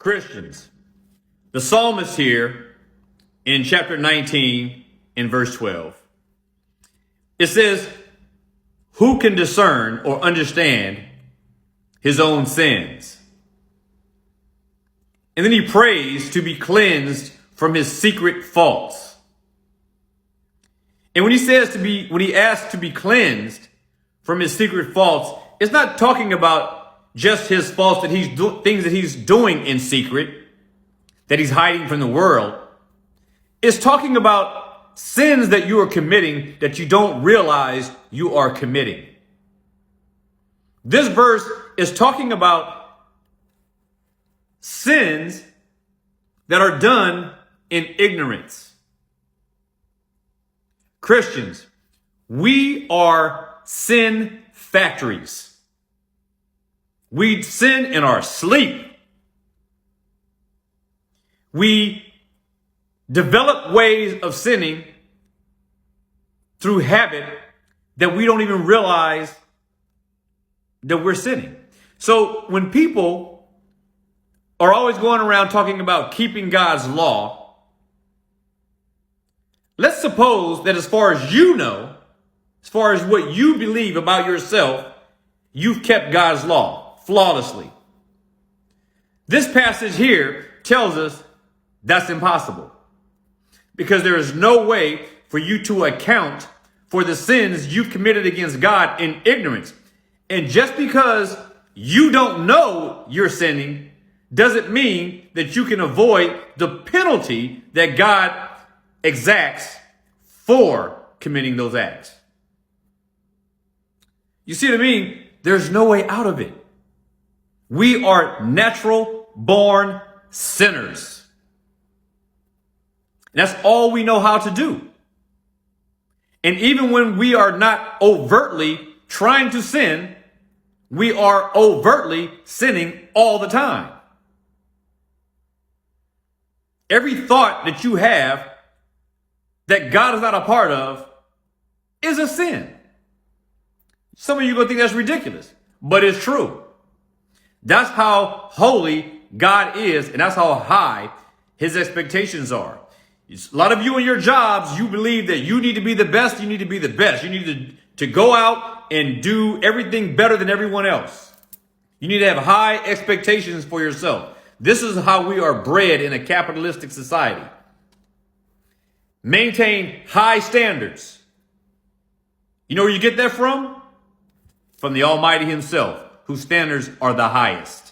Christians. The psalmist here in chapter 19 in verse 12. It says, who can discern or understand his own sins? And then he prays to be cleansed from his secret faults. And when he asks to be cleansed from his secret faults, it's not talking about just his faults that things that he's doing in secret, that he's hiding from the world. It's talking about sins that you are committing that you don't realize you are committing. This verse is talking about sins that are done in ignorance. Christians, we are sin factories. We sin in our sleep. We develop ways of sinning through habit that we don't even realize that we're sinning. So when people are always going around talking about keeping God's law, let's suppose that as far as you know, as far as what you believe about yourself, you've kept God's law flawlessly. This passage here tells us that's impossible, because there is no way for you to account for the sins you've committed against God in ignorance. And just because you don't know you're sinning doesn't mean that you can avoid the penalty that God exacts for committing those acts. You see what I mean? There's no way out of it. We are natural born sinners. And that's all we know how to do. And even when we are not overtly trying to sin, we are overtly sinning all the time. Every thought that you have that God is not a part of is a sin. Some of you are going to think that's ridiculous, but it's true. That's how holy God is, and that's how high his expectations are. A lot of you in your jobs, you believe that you need to be the best. You need to be the best. You need to go out and do everything better than everyone else. You need to have high expectations for yourself. This is how we are bred in a capitalistic society. Maintain high standards. You know where you get that from? From the Almighty himself, whose standards are the highest.